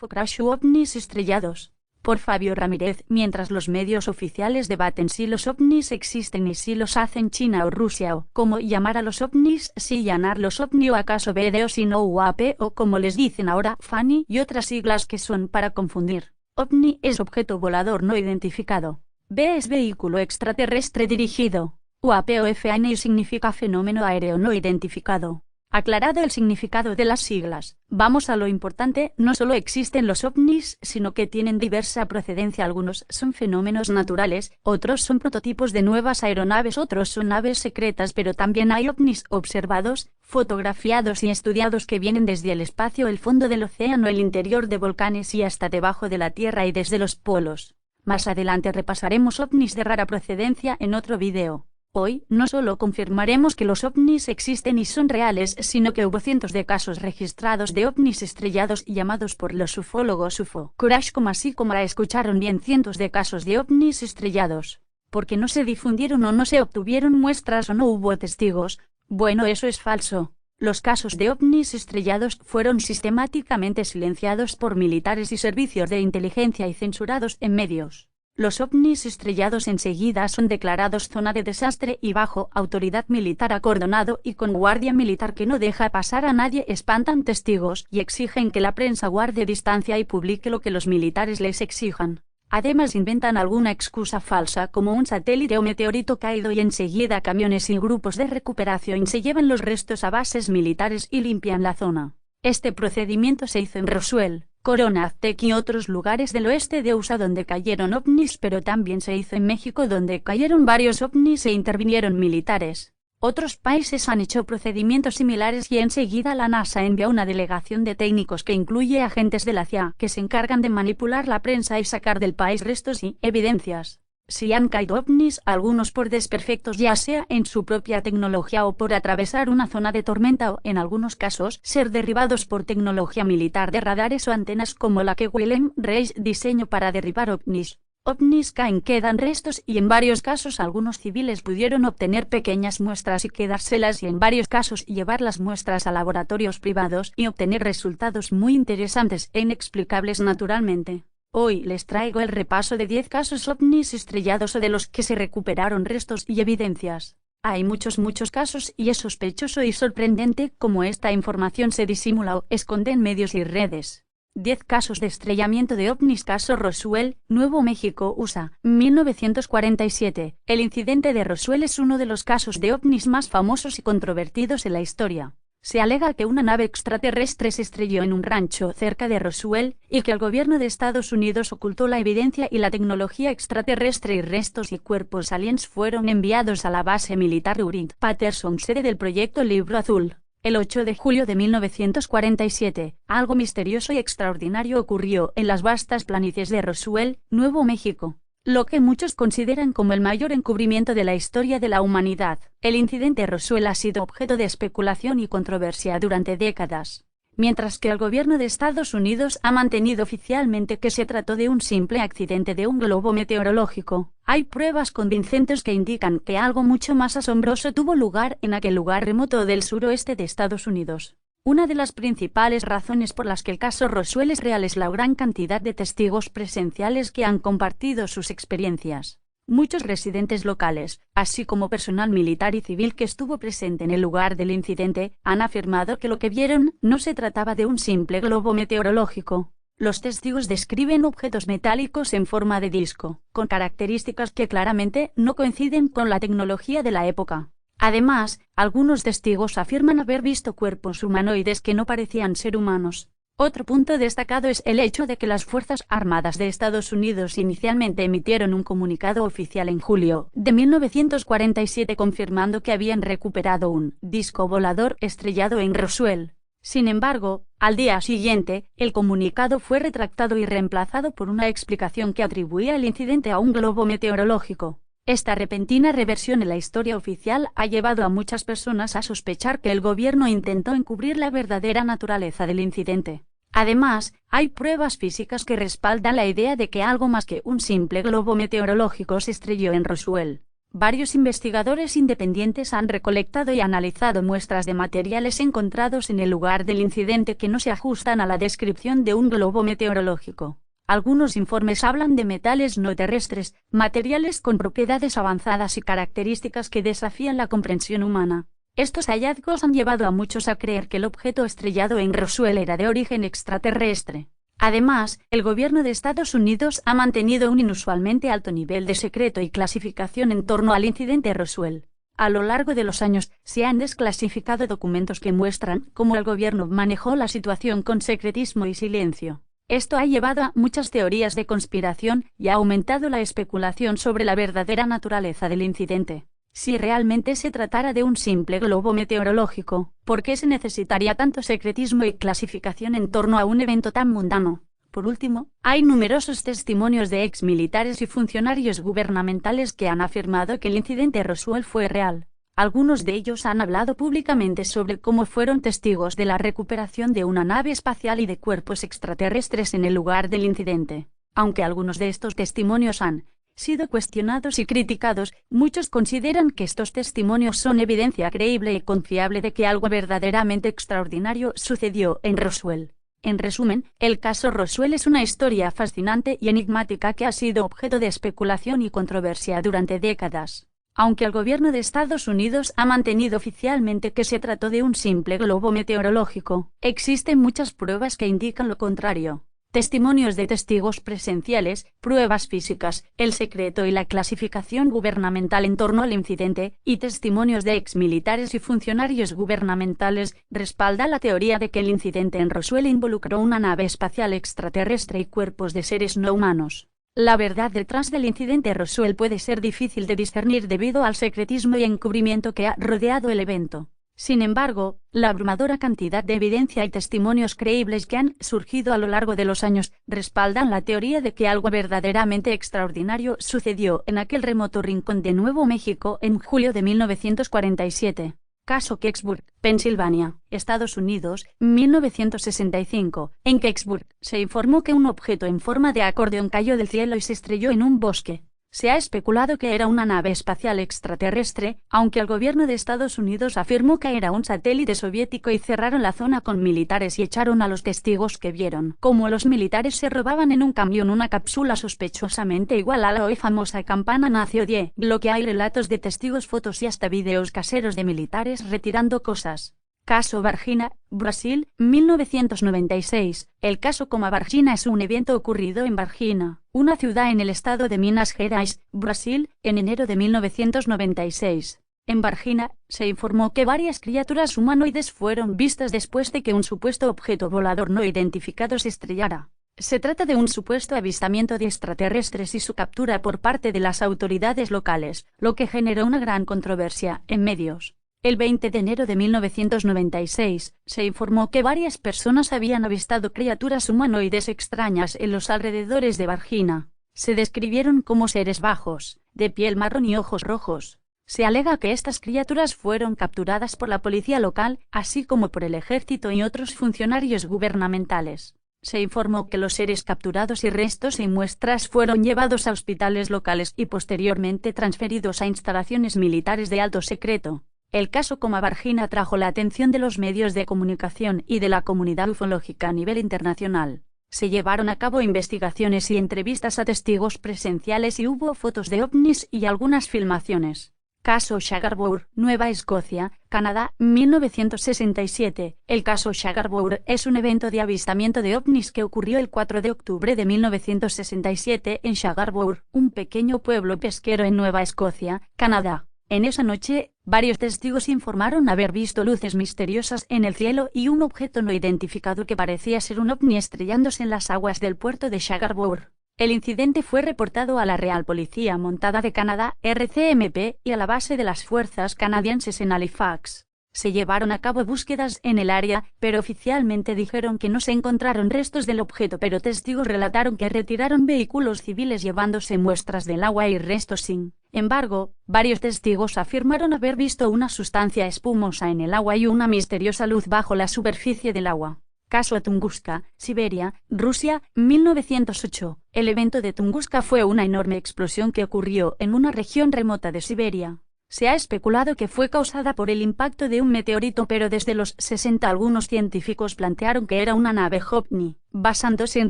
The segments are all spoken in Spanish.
UFO Crash u ovnis estrellados. Por Fabio Ramírez. Mientras los medios oficiales debaten si los ovnis existen y si los hacen China o Rusia o cómo llamar a los ovnis, si llanar los ovni o acaso BD o si no UAP o como les dicen ahora, FANI y otras siglas que son para confundir. OVNI es objeto volador no identificado. B es vehículo extraterrestre dirigido. UAP o FANI significa fenómeno aéreo no identificado. Aclarado el significado de las siglas, vamos a lo importante. No solo existen los ovnis, sino que tienen diversa procedencia. Algunos son fenómenos naturales, otros son prototipos de nuevas aeronaves, otros son naves secretas, pero también hay ovnis observados, fotografiados y estudiados que vienen desde el espacio, el fondo del océano, el interior de volcanes y hasta debajo de la Tierra y desde los polos. Más adelante repasaremos ovnis de rara procedencia en otro video. Hoy, no solo confirmaremos que los ovnis existen y son reales, sino que hubo cientos de casos registrados de ovnis estrellados llamados por los ufólogos UFO Crash, así como la escucharon bien, cientos de casos de ovnis estrellados. Porque no se difundieron o no se obtuvieron muestras o no hubo testigos. Bueno, eso es falso. Los casos de ovnis estrellados fueron sistemáticamente silenciados por militares y servicios de inteligencia y censurados en medios. Los ovnis estrellados enseguida son declarados zona de desastre y bajo autoridad militar acordonado y con guardia militar que no deja pasar a nadie. Espantan testigos y exigen que la prensa guarde distancia y publique lo que los militares les exijan. Además inventan alguna excusa falsa como un satélite o meteorito caído y enseguida camiones y grupos de recuperación se llevan los restos a bases militares y limpian la zona. Este procedimiento se hizo en Roswell, Corona Aztec y otros lugares del oeste de USA donde cayeron ovnis, pero también se hizo en México donde cayeron varios ovnis e intervinieron militares. Otros países han hecho procedimientos similares y enseguida la NASA envía una delegación de técnicos que incluye agentes de la CIA que se encargan de manipular la prensa y sacar del país restos y evidencias. Si han caído ovnis, algunos por desperfectos ya sea en su propia tecnología o por atravesar una zona de tormenta o, en algunos casos, ser derribados por tecnología militar de radares o antenas como la que Wilhelm Reich diseñó para derribar ovnis. Ovnis caen, quedan restos y en varios casos algunos civiles pudieron obtener pequeñas muestras y quedárselas y en varios casos llevar las muestras a laboratorios privados y obtener resultados muy interesantes e inexplicables naturalmente. Hoy les traigo el repaso de 10 casos ovnis estrellados o de los que se recuperaron restos y evidencias. Hay muchos casos y es sospechoso y sorprendente cómo esta información se disimula o esconde en medios y redes. 10 casos de estrellamiento de ovnis. Caso Roswell, Nuevo México, USA, 1947. El incidente de Roswell es uno de los casos de ovnis más famosos y controvertidos en la historia. Se alega que una nave extraterrestre se estrelló en un rancho cerca de Roswell y que el gobierno de Estados Unidos ocultó la evidencia y la tecnología extraterrestre y restos y cuerpos aliens fueron enviados a la base militar Wright-Patterson, sede del proyecto Libro Azul. El 8 de julio de 1947, algo misterioso y extraordinario ocurrió en las vastas planicies de Roswell, Nuevo México. Lo que muchos consideran como el mayor encubrimiento de la historia de la humanidad. El incidente Roswell ha sido objeto de especulación y controversia durante décadas. Mientras que el gobierno de Estados Unidos ha mantenido oficialmente que se trató de un simple accidente de un globo meteorológico, hay pruebas convincentes que indican que algo mucho más asombroso tuvo lugar en aquel lugar remoto del suroeste de Estados Unidos. Una de las principales razones por las que el caso Roswell es real es la gran cantidad de testigos presenciales que han compartido sus experiencias. Muchos residentes locales, así como personal militar y civil que estuvo presente en el lugar del incidente, han afirmado que lo que vieron no se trataba de un simple globo meteorológico. Los testigos describen objetos metálicos en forma de disco, con características que claramente no coinciden con la tecnología de la época. Además, algunos testigos afirman haber visto cuerpos humanoides que no parecían ser humanos. Otro punto destacado es el hecho de que las Fuerzas Armadas de Estados Unidos inicialmente emitieron un comunicado oficial en julio de 1947 confirmando que habían recuperado un disco volador estrellado en Roswell. Sin embargo, al día siguiente, el comunicado fue retractado y reemplazado por una explicación que atribuía el incidente a un globo meteorológico. Esta repentina reversión en la historia oficial ha llevado a muchas personas a sospechar que el gobierno intentó encubrir la verdadera naturaleza del incidente. Además, hay pruebas físicas que respaldan la idea de que algo más que un simple globo meteorológico se estrelló en Roswell. Varios investigadores independientes han recolectado y analizado muestras de materiales encontrados en el lugar del incidente que no se ajustan a la descripción de un globo meteorológico. Algunos informes hablan de metales no terrestres, materiales con propiedades avanzadas y características que desafían la comprensión humana. Estos hallazgos han llevado a muchos a creer que el objeto estrellado en Roswell era de origen extraterrestre. Además, el gobierno de Estados Unidos ha mantenido un inusualmente alto nivel de secreto y clasificación en torno al incidente Roswell. A lo largo de los años, se han desclasificado documentos que muestran cómo el gobierno manejó la situación con secretismo y silencio. Esto ha llevado a muchas teorías de conspiración y ha aumentado la especulación sobre la verdadera naturaleza del incidente. Si realmente se tratara de un simple globo meteorológico, ¿por qué se necesitaría tanto secretismo y clasificación en torno a un evento tan mundano? Por último, hay numerosos testimonios de exmilitares y funcionarios gubernamentales que han afirmado que el incidente Roswell fue real. Algunos de ellos han hablado públicamente sobre cómo fueron testigos de la recuperación de una nave espacial y de cuerpos extraterrestres en el lugar del incidente. Aunque algunos de estos testimonios han sido cuestionados y criticados, muchos consideran que estos testimonios son evidencia creíble y confiable de que algo verdaderamente extraordinario sucedió en Roswell. En resumen, el caso Roswell es una historia fascinante y enigmática que ha sido objeto de especulación y controversia durante décadas. Aunque el gobierno de Estados Unidos ha mantenido oficialmente que se trató de un simple globo meteorológico, existen muchas pruebas que indican lo contrario. Testimonios de testigos presenciales, pruebas físicas, el secreto y la clasificación gubernamental en torno al incidente, y testimonios de exmilitares y funcionarios gubernamentales respaldan la teoría de que el incidente en Roswell involucró una nave espacial extraterrestre y cuerpos de seres no humanos. La verdad detrás del incidente Roswell puede ser difícil de discernir debido al secretismo y encubrimiento que ha rodeado el evento. Sin embargo, la abrumadora cantidad de evidencia y testimonios creíbles que han surgido a lo largo de los años respaldan la teoría de que algo verdaderamente extraordinario sucedió en aquel remoto rincón de Nuevo México en julio de 1947. Caso Kecksburg, Pensilvania, Estados Unidos, 1965. En Kecksburg, se informó que un objeto en forma de acordeón cayó del cielo y se estrelló en un bosque. Se ha especulado que era una nave espacial extraterrestre, aunque el gobierno de Estados Unidos afirmó que era un satélite soviético y cerraron la zona con militares y echaron a los testigos que vieron cómo los militares se robaban en un camión una cápsula sospechosamente igual a la hoy famosa campana nazi Odie, lo que hay relatos de testigos, fotos y hasta videos caseros de militares retirando cosas. Caso Varginha, Brasil, 1996. El caso Coma Varginha es un evento ocurrido en Varginha, una ciudad en el estado de Minas Gerais, Brasil, en enero de 1996. En Varginha, se informó que varias criaturas humanoides fueron vistas después de que un supuesto objeto volador no identificado se estrellara. Se trata de un supuesto avistamiento de extraterrestres y su captura por parte de las autoridades locales, lo que generó una gran controversia en medios. El 20 de enero de 1996, se informó que varias personas habían avistado criaturas humanoides extrañas en los alrededores de Varginha. Se describieron como seres bajos, de piel marrón y ojos rojos. Se alega que estas criaturas fueron capturadas por la policía local, así como por el ejército y otros funcionarios gubernamentales. Se informó que los seres capturados y restos y muestras fueron llevados a hospitales locales y posteriormente transferidos a instalaciones militares de alto secreto. El caso Coma Varginha atrajo la atención de los medios de comunicación y de la comunidad ufológica a nivel internacional. Se llevaron a cabo investigaciones y entrevistas a testigos presenciales y hubo fotos de ovnis y algunas filmaciones. Caso Scarborough, Nueva Escocia, Canadá, 1967. El caso Scarborough es un evento de avistamiento de ovnis que ocurrió el 4 de octubre de 1967 en Scarborough, un pequeño pueblo pesquero en Nueva Escocia, Canadá. En esa noche, varios testigos informaron haber visto luces misteriosas en el cielo y un objeto no identificado que parecía ser un ovni estrellándose en las aguas del puerto de Scarborough. El incidente fue reportado a la Real Policía Montada de Canadá, RCMP, y a la base de las fuerzas canadienses en Halifax. Se llevaron a cabo búsquedas en el área, pero oficialmente dijeron que no se encontraron restos del objeto, pero testigos relataron que retiraron vehículos civiles llevándose muestras del agua y restos sin embargo, varios testigos afirmaron haber visto una sustancia espumosa en el agua y una misteriosa luz bajo la superficie del agua. Caso Tunguska, Siberia, Rusia, 1908. El evento de Tunguska fue una enorme explosión que ocurrió en una región remota de Siberia. Se ha especulado que fue causada por el impacto de un meteorito, pero desde los 60 algunos científicos plantearon que era una nave ovni, basándose en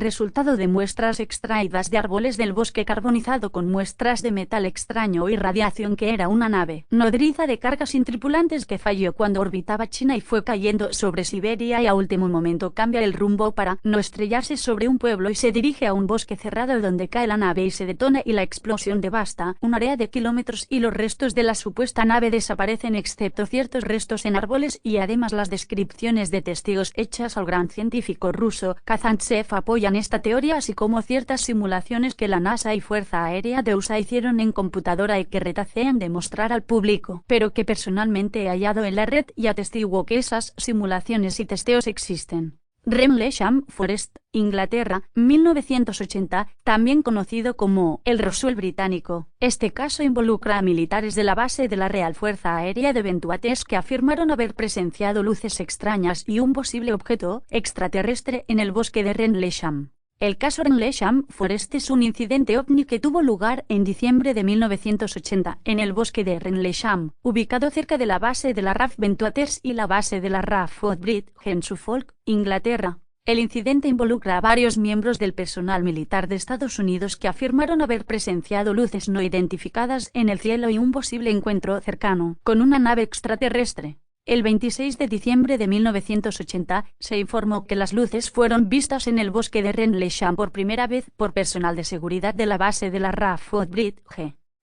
resultado de muestras extraídas de árboles del bosque carbonizado con muestras de metal extraño y radiación, que era una nave nodriza de carga sin tripulantes que falló cuando orbitaba China y fue cayendo sobre Siberia y a último momento cambia el rumbo para no estrellarse sobre un pueblo y se dirige a un bosque cerrado donde cae la nave y se detona y la explosión devasta un área de kilómetros y los restos de la supuesta nave desaparecen excepto ciertos restos en árboles y además las descripciones de testigos hechas al gran científico ruso Kazantsev apoyan esta teoría, así como ciertas simulaciones que la NASA y Fuerza Aérea de USA hicieron en computadora y que retacean de mostrar al público, pero que personalmente he hallado en la red y atestiguo que esas simulaciones y testeos existen. Rendlesham Forest, Inglaterra, 1980, también conocido como el Roswell británico. Este caso involucra a militares de la base de la Real Fuerza Aérea de Bentuates que afirmaron haber presenciado luces extrañas y un posible objeto extraterrestre en el bosque de Rendlesham. El caso Rendlesham Forest es un incidente ovni que tuvo lugar en diciembre de 1980 en el bosque de Rendlesham, ubicado cerca de la base de la RAF Bentuates y la base de la RAF Fort Bridge en Suffolk, Inglaterra. El incidente involucra a varios miembros del personal militar de Estados Unidos que afirmaron haber presenciado luces no identificadas en el cielo y un posible encuentro cercano con una nave extraterrestre. El 26 de diciembre de 1980 se informó que las luces fueron vistas en el bosque de Rendlesham por primera vez por personal de seguridad de la base de la RAF Fort Bridge.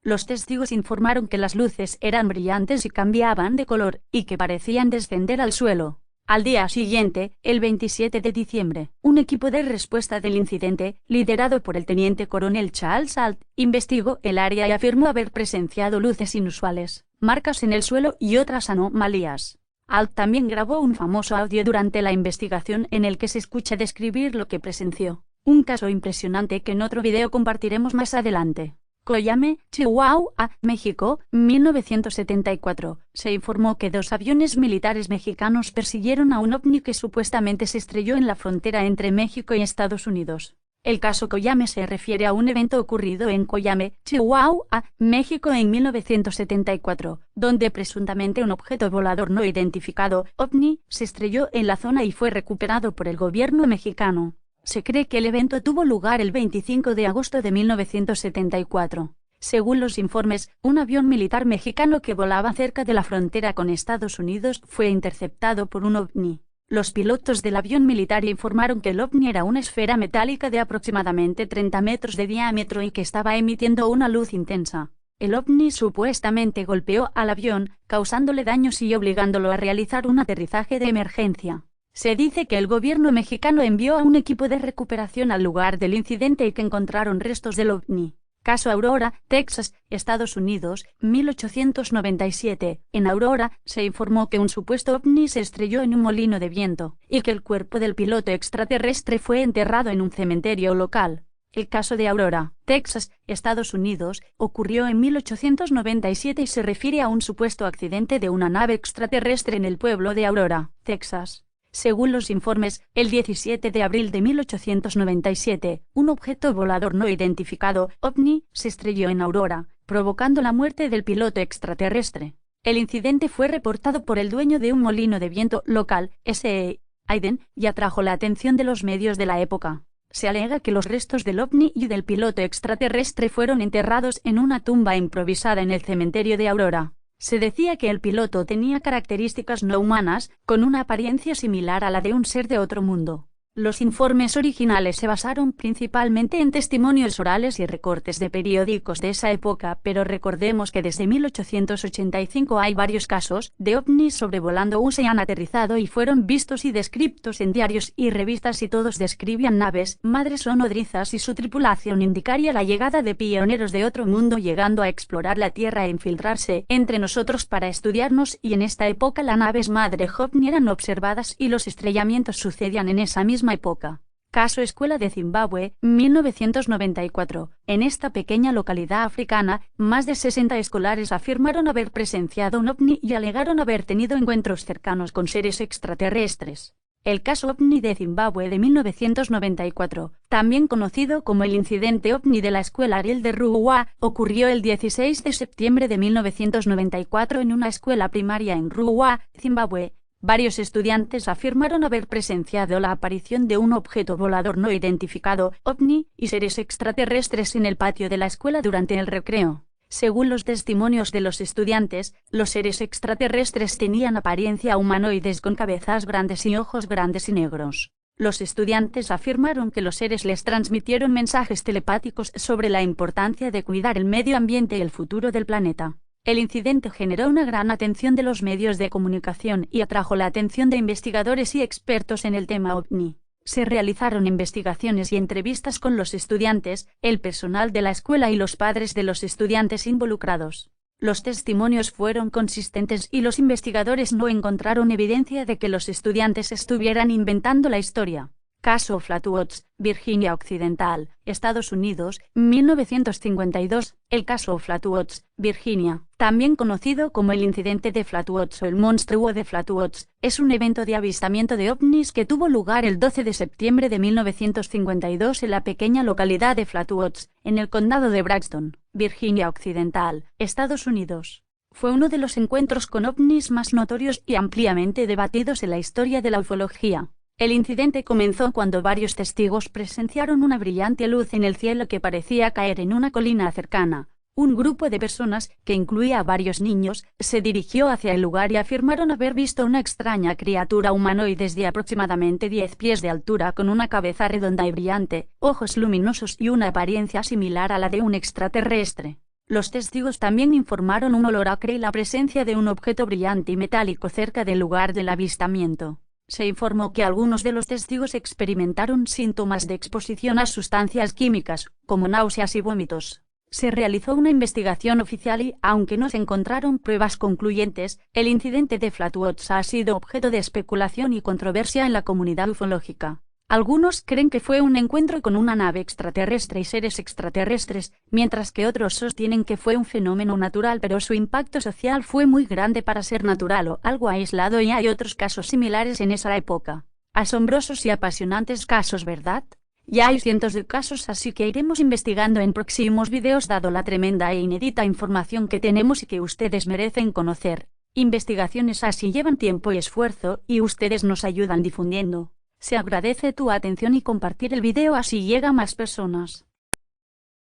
Los testigos informaron que las luces eran brillantes y cambiaban de color, y que parecían descender al suelo. Al día siguiente, el 27 de diciembre, un equipo de respuesta del incidente, liderado por el teniente coronel Charles Alt, investigó el área y afirmó haber presenciado luces inusuales, marcas en el suelo y otras anomalías. Alt también grabó un famoso audio durante la investigación en el que se escucha describir lo que presenció. Un caso impresionante que en otro video compartiremos más adelante. Coyame, Chihuahua, México, 1974. Se informó que 2 aviones militares mexicanos persiguieron a un ovni que supuestamente se estrelló en la frontera entre México y Estados Unidos. El caso Coyame se refiere a un evento ocurrido en Coyame, Chihuahua, México en 1974, donde presuntamente un objeto volador no identificado, ovni, se estrelló en la zona y fue recuperado por el gobierno mexicano. Se cree que el evento tuvo lugar el 25 de agosto de 1974. Según los informes, un avión militar mexicano que volaba cerca de la frontera con Estados Unidos fue interceptado por un ovni. Los pilotos del avión militar informaron que el ovni era una esfera metálica de aproximadamente 30 metros de diámetro y que estaba emitiendo una luz intensa. El ovni supuestamente golpeó al avión, causándole daños y obligándolo a realizar un aterrizaje de emergencia. Se dice que el gobierno mexicano envió a un equipo de recuperación al lugar del incidente y que encontraron restos del ovni. Caso Aurora, Texas, Estados Unidos, 1897. En Aurora, se informó que un supuesto ovni se estrelló en un molino de viento, y que el cuerpo del piloto extraterrestre fue enterrado en un cementerio local. El caso de Aurora, Texas, Estados Unidos, ocurrió en 1897 y se refiere a un supuesto accidente de una nave extraterrestre en el pueblo de Aurora, Texas. Según los informes, el 17 de abril de 1897, un objeto volador no identificado, ovni, se estrelló en Aurora, provocando la muerte del piloto extraterrestre. El incidente fue reportado por el dueño de un molino de viento local, S.E. Hayden, y atrajo la atención de los medios de la época. Se alega que los restos del ovni y del piloto extraterrestre fueron enterrados en una tumba improvisada en el cementerio de Aurora. Se decía que el piloto tenía características no humanas, con una apariencia similar a la de un ser de otro mundo. Los informes originales se basaron principalmente en testimonios orales y recortes de periódicos de esa época, pero recordemos que desde 1885 hay varios casos de ovnis sobrevolando USA y han aterrizado y fueron vistos y descritos en diarios y revistas y todos describían naves madres o nodrizas y su tripulación indicaría la llegada de pioneros de otro mundo llegando a explorar la Tierra e infiltrarse entre nosotros para estudiarnos, y en esta época las naves madre ovni eran observadas y los estrellamientos sucedían en esa misma época. Caso Escuela de Zimbabue, 1994. En esta pequeña localidad africana, más de 60 escolares afirmaron haber presenciado un ovni y alegaron haber tenido encuentros cercanos con seres extraterrestres. El caso OVNI de Zimbabue de 1994, también conocido como el incidente OVNI de la escuela Ariel de Ruwa, ocurrió el 16 de septiembre de 1994 en una escuela primaria en Ruwa, Zimbabue. Varios estudiantes afirmaron haber presenciado la aparición de un objeto volador no identificado, OVNI, y seres extraterrestres en el patio de la escuela durante el recreo. Según los testimonios de los estudiantes, los seres extraterrestres tenían apariencia humanoides con cabezas grandes y ojos grandes y negros. Los estudiantes afirmaron que los seres les transmitieron mensajes telepáticos sobre la importancia de cuidar el medio ambiente y el futuro del planeta. El incidente generó una gran atención de los medios de comunicación y atrajo la atención de investigadores y expertos en el tema OVNI. Se realizaron investigaciones y entrevistas con los estudiantes, el personal de la escuela y los padres de los estudiantes involucrados. Los testimonios fueron consistentes y los investigadores no encontraron evidencia de que los estudiantes estuvieran inventando la historia. Caso Flatwoods, Virginia Occidental, Estados Unidos, 1952. El caso Flatwoods, Virginia, también conocido como el incidente de Flatwoods o el monstruo de Flatwoods, es un evento de avistamiento de ovnis que tuvo lugar el 12 de septiembre de 1952 en la pequeña localidad de Flatwoods, en el condado de Braxton, Virginia Occidental, Estados Unidos. Fue uno de los encuentros con ovnis más notorios y ampliamente debatidos en la historia de la ufología. El incidente comenzó cuando varios testigos presenciaron una brillante luz en el cielo que parecía caer en una colina cercana. Un grupo de personas, que incluía a varios niños, se dirigió hacia el lugar y afirmaron haber visto una extraña criatura humanoide de aproximadamente 10 pies de altura con una cabeza redonda y brillante, ojos luminosos y una apariencia similar a la de un extraterrestre. Los testigos también informaron un olor acre y la presencia de un objeto brillante y metálico cerca del lugar del avistamiento. Se informó que algunos de los testigos experimentaron síntomas de exposición a sustancias químicas, como náuseas y vómitos. Se realizó una investigación oficial y, aunque no se encontraron pruebas concluyentes, el incidente de Flatwoods ha sido objeto de especulación y controversia en la comunidad ufológica. Algunos creen que fue un encuentro con una nave extraterrestre y seres extraterrestres, mientras que otros sostienen que fue un fenómeno natural, pero su impacto social fue muy grande para ser natural o algo aislado, y hay otros casos similares en esa época. Asombrosos y apasionantes casos, ¿verdad? Ya hay cientos de casos, así que iremos investigando en próximos videos dado la tremenda e inédita información que tenemos y que ustedes merecen conocer. Investigaciones así llevan tiempo y esfuerzo, y ustedes nos ayudan difundiendo. Se agradece tu atención y compartir el video, así llega a más personas.